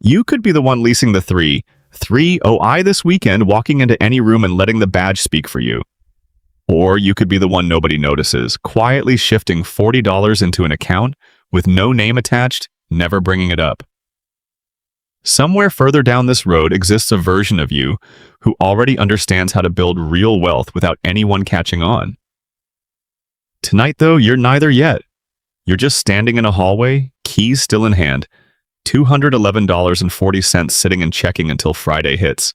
You could be the one leasing the 3.3 this weekend, walking into any room and letting the badge speak for you. Or you could be the one nobody notices, quietly shifting $40 into an account with no name attached, never bringing it up. Somewhere further down this road exists a version of you who already understands how to build real wealth without anyone catching on. Tonight, though, you're neither yet. You're just standing in a hallway, keys still in hand, $211.40 sitting and checking until Friday hits.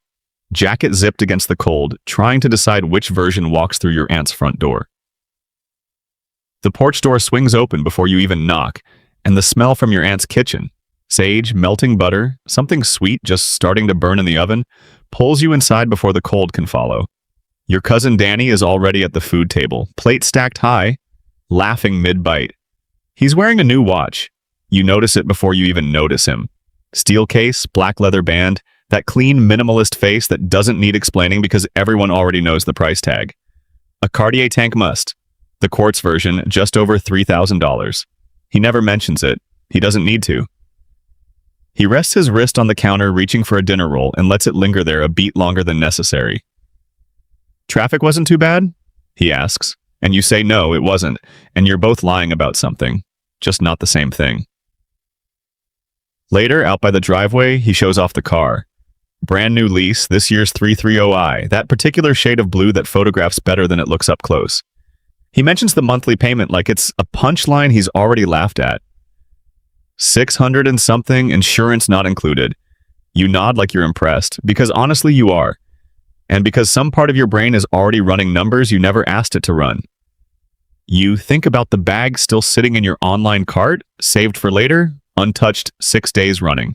Jacket zipped against the cold, trying to decide which version walks through your aunt's front door. The porch door swings open before you even knock, and the smell from your aunt's kitchen, sage, melting butter, something sweet just starting to burn in the oven, pulls you inside before the cold can follow. Your cousin Danny is already at the food table, plate stacked high, laughing mid-bite. He's wearing a new watch. You notice it before you even notice him. Steel case, black leather band, that clean minimalist face that doesn't need explaining because everyone already knows the price tag. A Cartier tank must. The quartz version, just over $3,000. He never mentions it. He doesn't need to. He rests his wrist on the counter, reaching for a dinner roll, and lets it linger there a beat longer than necessary. Traffic wasn't too bad? He asks, and you say no, it wasn't, and you're both lying about something, just not the same thing. Later, out by the driveway, he shows off the car. Brand new lease, this year's 330i, that particular shade of blue that photographs better than it looks up close. He mentions the monthly payment like it's a punchline he's already laughed at. 600 and something, insurance not included. You nod like you're impressed, because honestly you are. And because some part of your brain is already running numbers you never asked it to run. You think about the bag still sitting in your online cart, saved for later, untouched 6 days running.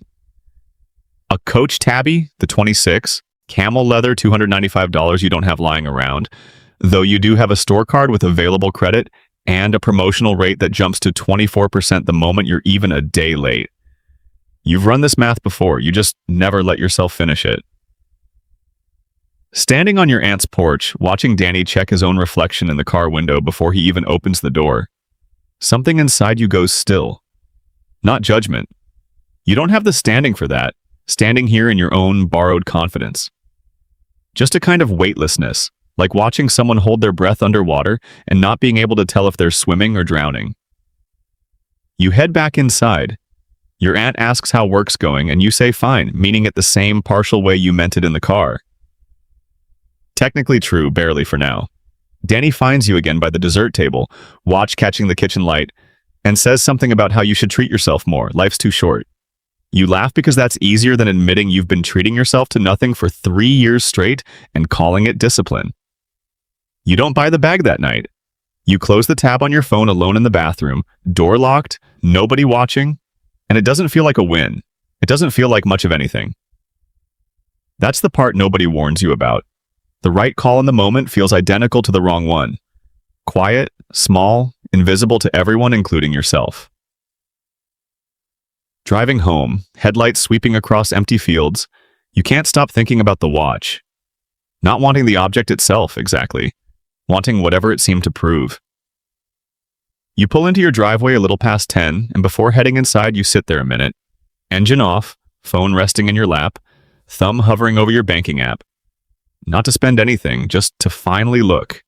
A Coach Tabby, the 26, camel leather, $295 you don't have lying around, though you do have a store card with available credit and a promotional rate that jumps to 24% the moment you're even a day late. You've run this math before, you just never let yourself finish it. Standing on your aunt's porch, watching Danny check his own reflection in the car window before he even opens the door, something inside you goes still. Not judgment. You don't have the standing for that, standing here in your own borrowed confidence. Just a kind of weightlessness, like watching someone hold their breath underwater and not being able to tell if they're swimming or drowning. You head back inside. Your aunt asks how work's going, and you say fine, meaning it the same partial way you meant it in the car. Technically true, barely for now. Danny finds you again by the dessert table, watch catching the kitchen light, and says something about how you should treat yourself more, life's too short. You laugh because that's easier than admitting you've been treating yourself to nothing for 3 years straight and calling it discipline. You don't buy the bag that night. You close the tab on your phone alone in the bathroom, door locked, nobody watching, and it doesn't feel like a win. It doesn't feel like much of anything. That's the part nobody warns you about. The right call in the moment feels identical to the wrong one. Quiet, small, invisible to everyone, including yourself. Driving home, headlights sweeping across empty fields, you can't stop thinking about the watch. Not wanting the object itself, exactly. Wanting whatever it seemed to prove. You pull into your driveway a little past 10, and before heading inside, you sit there a minute. Engine off, phone resting in your lap, thumb hovering over your banking app. Not to spend anything, just to finally look.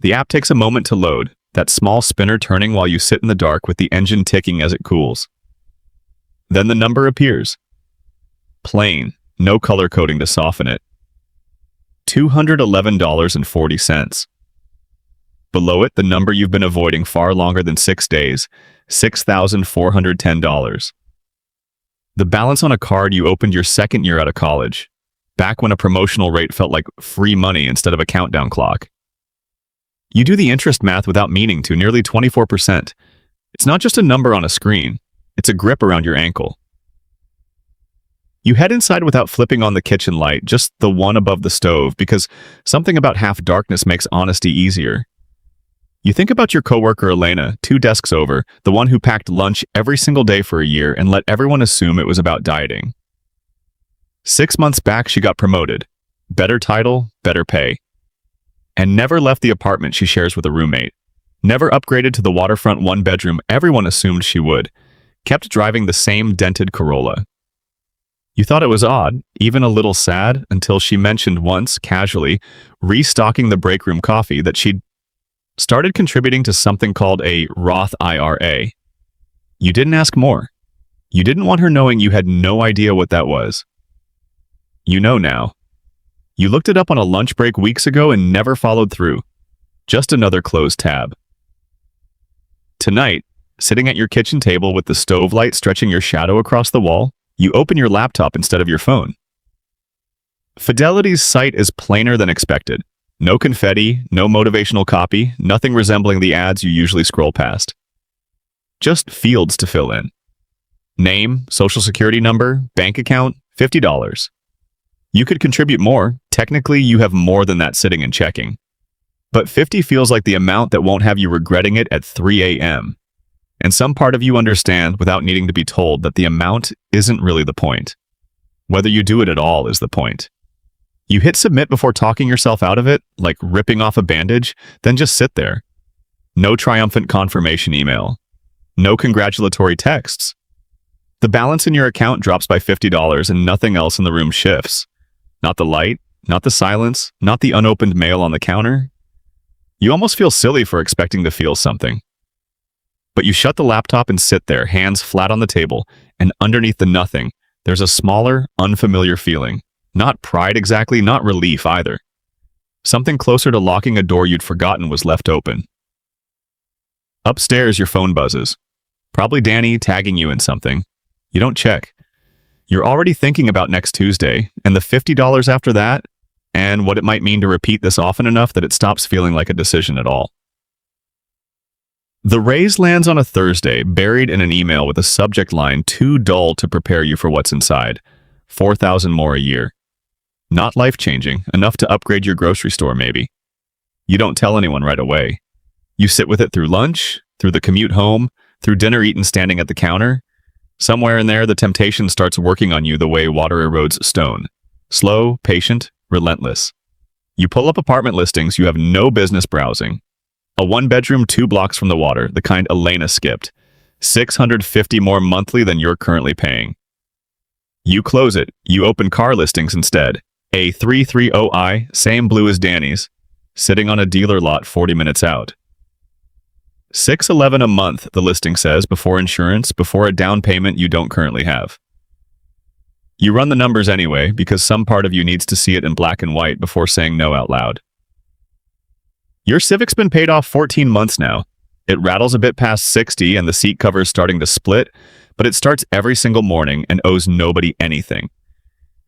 The app takes a moment to load, that small spinner turning while you sit in the dark with the engine ticking as it cools. Then the number appears. Plain, no color coding to soften it. $211.40. Below it, the number you've been avoiding far longer than 6 days, $6,410. The balance on a card you opened your second year out of college, back when a promotional rate felt like free money instead of a countdown clock. You do the interest math without meaning to, nearly 24%. It's not just a number on a screen. It's a grip around your ankle. You head inside without flipping on the kitchen light, just the one above the stove, because something about half darkness makes honesty easier. You think about your coworker Elena, 2 desks over, the one who packed lunch every single day for a year and let everyone assume it was about dieting. 6 months back, she got promoted. Better title, better pay. And never left the apartment she shares with a roommate. Never upgraded to the waterfront 1-bedroom everyone assumed she would. Kept driving the same dented Corolla. You thought it was odd, even a little sad, until she mentioned once, casually, restocking the break room coffee that she'd started contributing to something called a Roth IRA. You didn't ask more. You didn't want her knowing you had no idea what that was. You know now. You looked it up on a lunch break weeks ago and never followed through. Just another closed tab. Tonight, sitting at your kitchen table with the stove light stretching your shadow across the wall, you open your laptop instead of your phone. Fidelity's site is plainer than expected. No confetti, no motivational copy, nothing resembling the ads you usually scroll past. Just fields to fill in. Name, social security number, bank account, $50. You could contribute more. Technically, you have more than that sitting and checking. But 50 feels like the amount that won't have you regretting it at 3 a.m. And some part of you understand without needing to be told that the amount isn't really the point. Whether you do it at all is the point. You hit submit before talking yourself out of it, like ripping off a bandage, then just sit there. No triumphant confirmation email. No congratulatory texts. The balance in your account drops by $50 and nothing else in the room shifts. Not the light, not the silence, not the unopened mail on the counter. You almost feel silly for expecting to feel something. But you shut the laptop and sit there, hands flat on the table, and underneath the nothing, there's a smaller, unfamiliar feeling. Not pride exactly, not relief either. Something closer to locking a door you'd forgotten was left open. Upstairs, your phone buzzes. Probably Danny tagging you in something. You don't check. You're already thinking about next Tuesday, and the $50 after that, and what it might mean to repeat this often enough that it stops feeling like a decision at all. The raise lands on a Thursday, buried in an email with a subject line too dull to prepare you for what's inside. $4,000 more a year. Not life-changing, enough to upgrade your grocery store maybe. You don't tell anyone right away. You sit with it through lunch, through the commute home, through dinner eaten standing at the counter. Somewhere in there, the temptation starts working on you the way water erodes stone. Slow, patient, relentless. You pull up apartment listings you have no business browsing. A one-bedroom 2 blocks from the water, the kind Elena skipped. $650 more monthly than you're currently paying. You close it. You open car listings instead. A 330i, same blue as Danny's, sitting on a dealer lot 40 minutes out. $611 a month, the listing says, before insurance, before a down payment you don't currently have. You run the numbers anyway, because some part of you needs to see it in black and white before saying no out loud. Your Civic's been paid off 14 months now. It rattles a bit past 60 and the seat cover's starting to split, but it starts every single morning and owes nobody anything.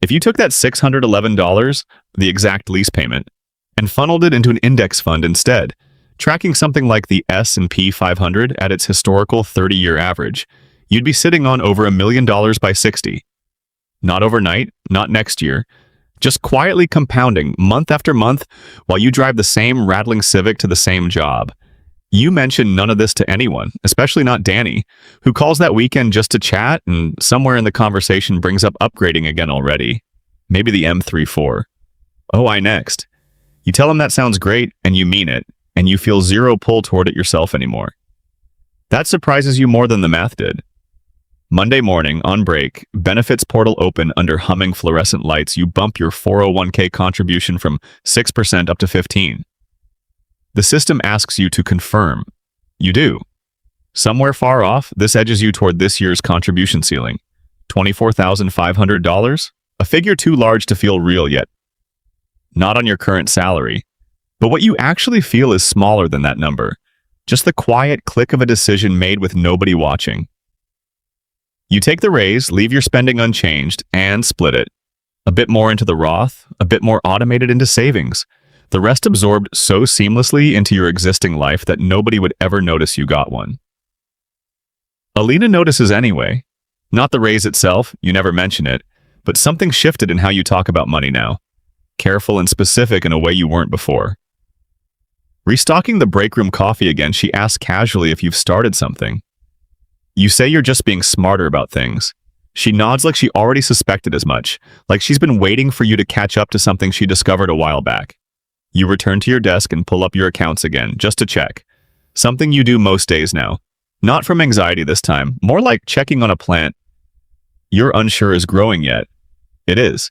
If you took that $611, the exact lease payment, and funneled it into an index fund instead, tracking something like the S&P 500 at its historical 30-year average, you'd be sitting on over $1 million by 60. Not overnight, not next year, just quietly compounding month after month while you drive the same rattling Civic to the same job. You mention none of this to anyone, especially not Danny, who calls that weekend just to chat and somewhere in the conversation brings up upgrading again already. Maybe the M34. Oh, I next. You tell him that sounds great and you mean it, and you feel zero pull toward it yourself anymore. That surprises you more than the math did. Monday morning, on break, benefits portal open under humming fluorescent lights, you bump your 401k contribution from 6% up to 15%. The system asks you to confirm. You do. Somewhere far off, this edges you toward this year's contribution ceiling. $24,500? A figure too large to feel real yet. Not on your current salary. But what you actually feel is smaller than that number. Just the quiet click of a decision made with nobody watching. You take the raise, leave your spending unchanged, and split it. A bit more into the Roth, a bit more automated into savings. The rest absorbed so seamlessly into your existing life that nobody would ever notice you got one. Alina notices anyway. Not the raise itself, you never mention it, but something shifted in how you talk about money now. Careful and specific in a way you weren't before. Restocking the break room coffee again, she asks casually if you've started something. You say you're just being smarter about things. She nods like she already suspected as much, like she's been waiting for you to catch up to something she discovered a while back. You return to your desk and pull up your accounts again, just to check. Something you do most days now. Not from anxiety this time, more like checking on a plant you're unsure is growing yet, It is.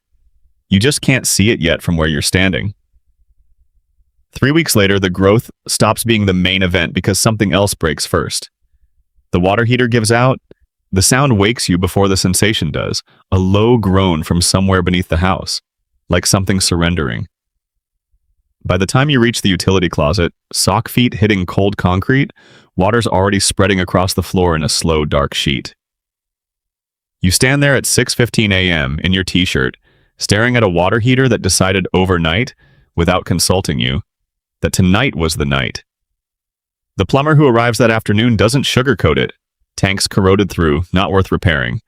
You just can't see it yet from where you're standing. 3 weeks later, the growth stops being the main event because something else breaks first. The water heater gives out. The sound wakes you before the sensation does, a low groan from somewhere beneath the house, like something surrendering. By the time you reach the utility closet, sock feet hitting cold concrete, water's already spreading across the floor in a slow, dark sheet. You stand there at 6:15 a.m. in your t-shirt, staring at a water heater that decided overnight, without consulting you, that tonight was the night. The plumber who arrives that afternoon doesn't sugarcoat it. Tanks corroded through, not worth repairing.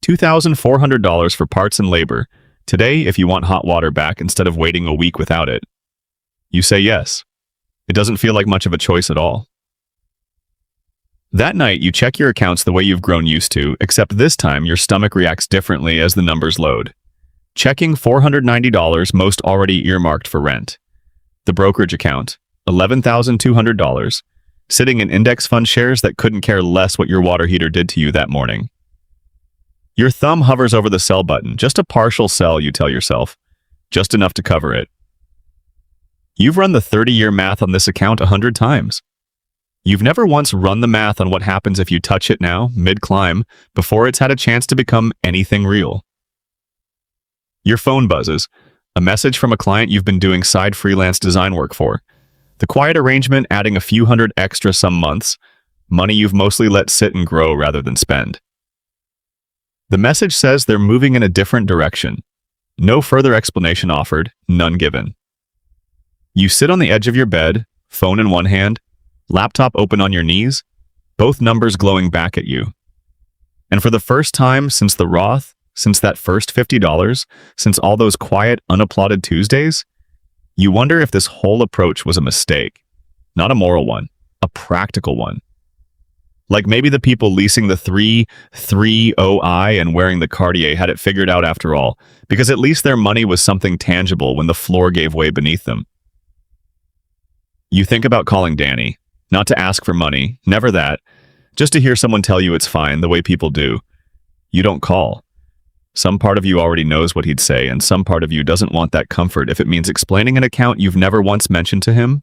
$2,400 for parts and labor. Today, if you want hot water back instead of waiting a week without it. You say yes. It doesn't feel like much of a choice at all. That night, you check your accounts the way you've grown used to, except this time your stomach reacts differently as the numbers load. Checking $490, most already earmarked for rent. The brokerage account, $11,200. Sitting in index fund shares that couldn't care less what your water heater did to you that morning. Your thumb hovers over the sell button, just a partial sell, you tell yourself, just enough to cover it. You've run the 30-year math on this account 100 times. You've never once run the math on what happens if you touch it now, mid-climb, before it's had a chance to become anything real. Your phone buzzes, a message from a client you've been doing side freelance design work for. The quiet arrangement adding a few hundred extra some months, money you've mostly let sit and grow rather than spend. The message says they're moving in a different direction. No further explanation offered, none given. You sit on the edge of your bed, phone in one hand, laptop open on your knees, both numbers glowing back at you. And for the first time since the Roth, since that first $50, since all those quiet, unapplauded Tuesdays, you wonder if this whole approach was a mistake. Not a moral one, a practical one. Like maybe the people leasing the 330i and wearing the Cartier had it figured out after all, because at least their money was something tangible when the floor gave way beneath them. You think about calling Danny, not to ask for money, never that, just to hear someone tell you it's fine the way people do. You don't call. Some part of you already knows what he'd say, and some part of you doesn't want that comfort if it means explaining an account you've never once mentioned to him.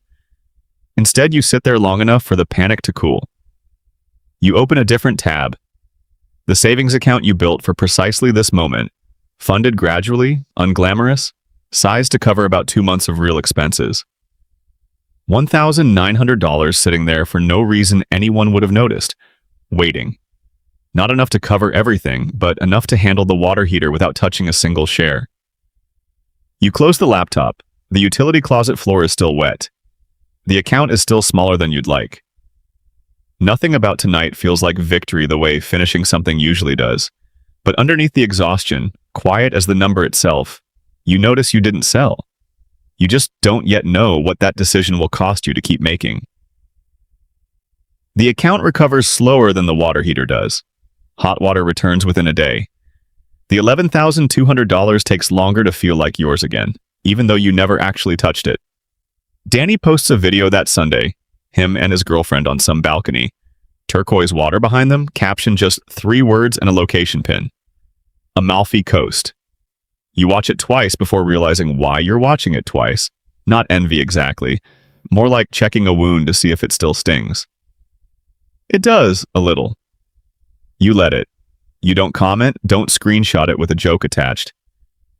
Instead, you sit there long enough for the panic to cool. You open a different tab. The savings account you built for precisely this moment, funded gradually, unglamorous, sized to cover about 2 months of real expenses. $1,900 sitting there for no reason anyone would have noticed, waiting. Not enough to cover everything, but enough to handle the water heater without touching a single share. You close the laptop. The utility closet floor is still wet. The account is still smaller than you'd like. Nothing about tonight feels like victory the way finishing something usually does. But underneath the exhaustion, quiet as the number itself, you notice you didn't sell. You just don't yet know what that decision will cost you to keep making. The account recovers slower than the water heater does. Hot water returns within a day. The $11,200 takes longer to feel like yours again, even though you never actually touched it. Danny posts a video that Sunday, him and his girlfriend on some balcony. Turquoise water behind them, caption just 3 words and a location pin. Amalfi Coast. You watch it twice before realizing why you're watching it twice. Not envy exactly, more like checking a wound to see if it still stings. It does, a little. You let it. You don't comment, don't screenshot it with a joke attached.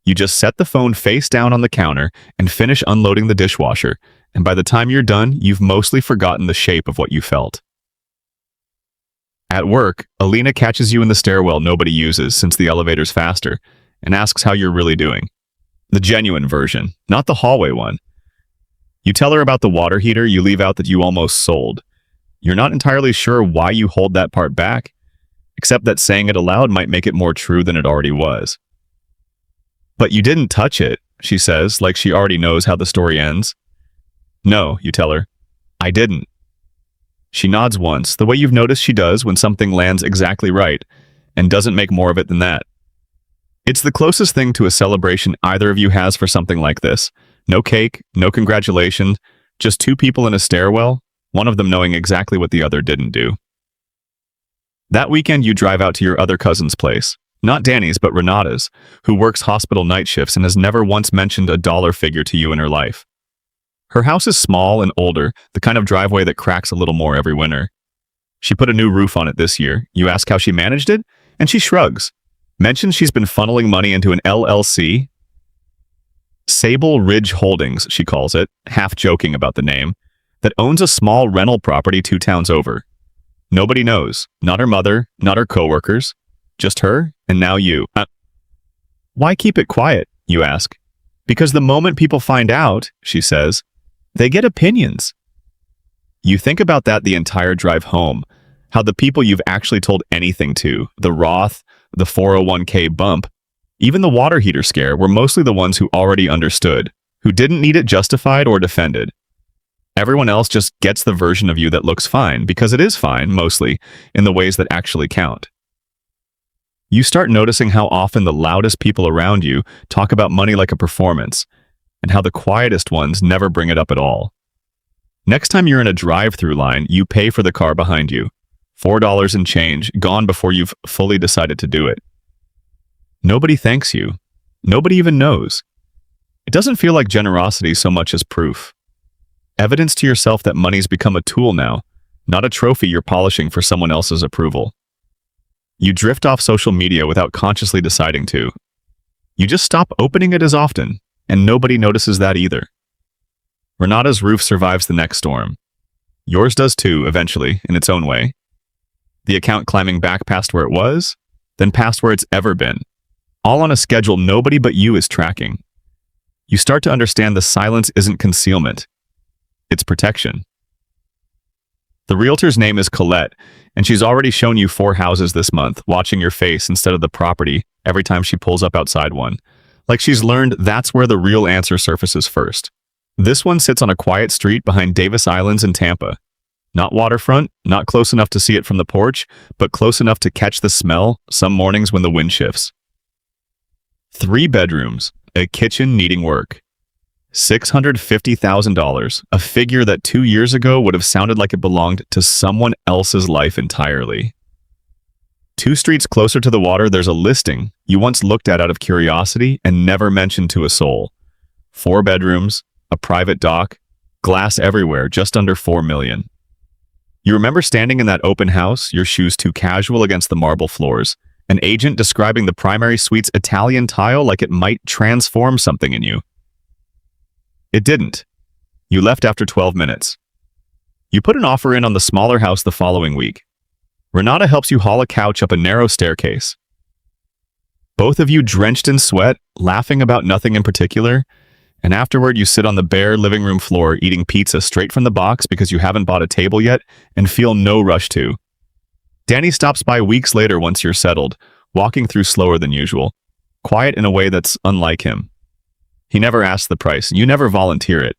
You just set the phone face down on the counter and finish unloading the dishwasher, and by the time you're done, you've mostly forgotten the shape of what you felt. At work, Alina catches you in the stairwell nobody uses since the elevator's faster, and asks how you're really doing. The genuine version, not the hallway one. You tell her about the water heater, you leave out that you almost sold. You're not entirely sure why you hold that part back, except that saying it aloud might make it more true than it already was. But you didn't touch it, she says, like she already knows how the story ends. No, you tell her. I didn't. She nods once, the way you've noticed she does when something lands exactly right, and doesn't make more of it than that. It's the closest thing to a celebration either of you has for something like this. No cake, no congratulations, just 2 people in a stairwell, one of them knowing exactly what the other didn't do. That weekend you drive out to your other cousin's place. Not Danny's, but Renata's, who works hospital night shifts and has never once mentioned a dollar figure to you in her life. Her house is small and older, the kind of driveway that cracks a little more every winter. She put a new roof on it this year. You ask how she managed it, and she shrugs. Mentions she's been funneling money into an LLC. Sable Ridge Holdings, she calls it, half joking about the name, that owns a small rental property 2 towns over. Nobody knows. Not her mother, not her coworkers. Just her, and now you. Why keep it quiet, you ask? Because the moment people find out, she says, they get opinions. You think about that the entire drive home, how the people you've actually told anything to, the Roth, the 401k bump, even the water heater scare, were mostly the ones who already understood, who didn't need it justified or defended. Everyone else just gets the version of you that looks fine, because it is fine, mostly, in the ways that actually count. You start noticing how often the loudest people around you talk about money like a performance, and how the quietest ones never bring it up at all. Next time you're in a drive-through line, you pay for the car behind you. $4 and change, gone before you've fully decided to do it. Nobody thanks you. Nobody even knows. It doesn't feel like generosity so much as proof. Evidence to yourself that money's become a tool now, not a trophy you're polishing for someone else's approval. You drift off social media without consciously deciding to. You just stop opening it as often, and nobody notices that either. Renata's roof survives the next storm. Yours does too, eventually, in its own way. The account climbing back past where it was, then past where it's ever been. All on a schedule nobody but you is tracking. You start to understand the silence isn't concealment. It's protection. The realtor's name is Colette, and she's already shown you 4 houses this month, watching your face instead of the property every time she pulls up outside one. Like she's learned that's where the real answer surfaces first. This one sits on a quiet street behind Davis Islands in Tampa. Not waterfront, not close enough to see it from the porch, but close enough to catch the smell some mornings when the wind shifts. 3 bedrooms, a kitchen needing work. $650,000, a figure that 2 years ago would have sounded like it belonged to someone else's life entirely. 2 streets closer to the water, there's a listing you once looked at out of curiosity and never mentioned to a soul. 4 bedrooms, a private dock, glass everywhere, just under $4 million. You remember standing in that open house, your shoes too casual against the marble floors, an agent describing the primary suite's Italian tile like it might transform something in you. It didn't. You left after 12 minutes. You put an offer in on the smaller house the following week. Renata helps you haul a couch up a narrow staircase. Both of you drenched in sweat, laughing about nothing in particular, and afterward you sit on the bare living room floor eating pizza straight from the box because you haven't bought a table yet and feel no rush to. Danny stops by weeks later once you're settled, walking through slower than usual, quiet in a way that's unlike him. He never asks the price, and you never volunteer it.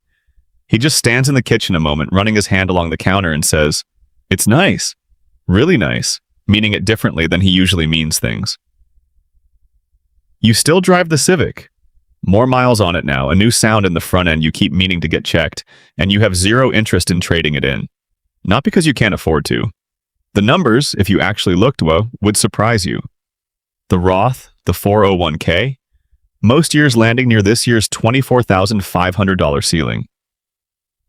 He just stands in the kitchen a moment, running his hand along the counter and says, "It's nice. Really nice," meaning it differently than he usually means things. You still drive the Civic. More miles on it now, a new sound in the front end you keep meaning to get checked, and you have zero interest in trading it in. Not because you can't afford to. The numbers, if you actually looked well, would surprise you. The Roth, the 401k, most years landing near this year's $24,500 ceiling.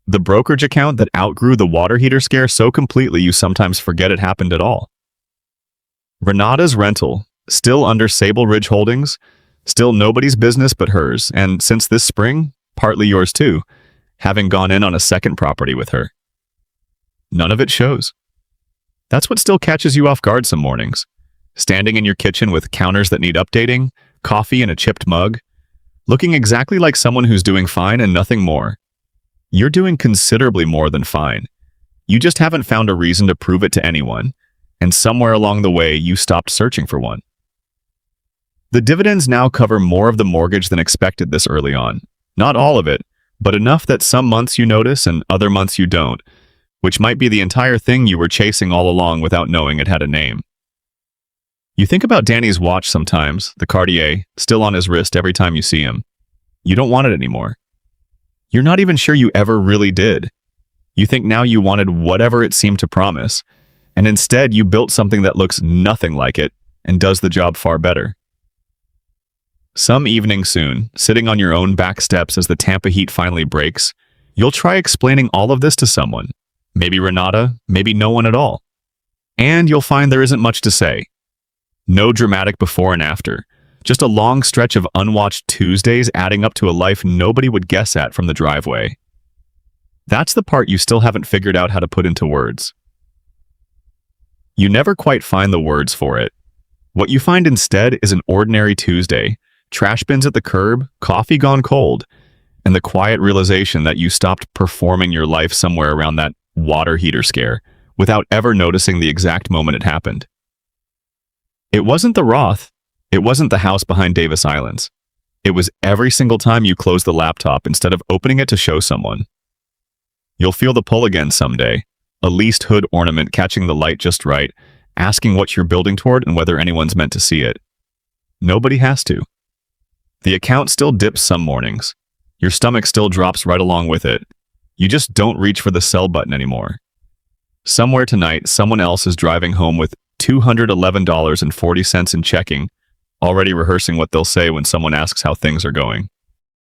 The brokerage account that outgrew the water heater scare so completely you sometimes forget it happened at all. Renata's rental, still under Sable Ridge Holdings, still nobody's business but hers, and since this spring, partly yours too, having gone in on a second property with her. None of it shows. That's what still catches you off guard some mornings. Standing in your kitchen with counters that need updating, coffee in a chipped mug, looking exactly like someone who's doing fine and nothing more. You're doing considerably more than fine. You just haven't found a reason to prove it to anyone, and somewhere along the way you stopped searching for one. The dividends now cover more of the mortgage than expected this early on. Not all of it, but enough that some months you notice and other months you don't, which might be the entire thing you were chasing all along without knowing it had a name. You think about Danny's watch sometimes, the Cartier, still on his wrist every time you see him. You don't want it anymore. You're not even sure you ever really did. You think now you wanted whatever it seemed to promise, and instead you built something that looks nothing like it, and does the job far better. Some evening soon, sitting on your own back steps as the Tampa heat finally breaks, you'll try explaining all of this to someone. Maybe Renata, maybe no one at all. And you'll find there isn't much to say. No dramatic before and after. Just a long stretch of unwatched Tuesdays adding up to a life nobody would guess at from the driveway. That's the part you still haven't figured out how to put into words. You never quite find the words for it. What you find instead is an ordinary Tuesday, trash bins at the curb, coffee gone cold, and the quiet realization that you stopped performing your life somewhere around that water heater scare without ever noticing the exact moment it happened. It wasn't the Roth. It wasn't the house behind Davis Islands. It was every single time you close the laptop instead of opening it to show someone. You'll feel the pull again someday, a leased hood ornament catching the light just right, asking what you're building toward and whether anyone's meant to see it. Nobody has to. The account still dips some mornings. Your stomach still drops right along with it. You just don't reach for the sell button anymore. Somewhere tonight, someone else is driving home with $211.40 in checking, already rehearsing what they'll say when someone asks how things are going.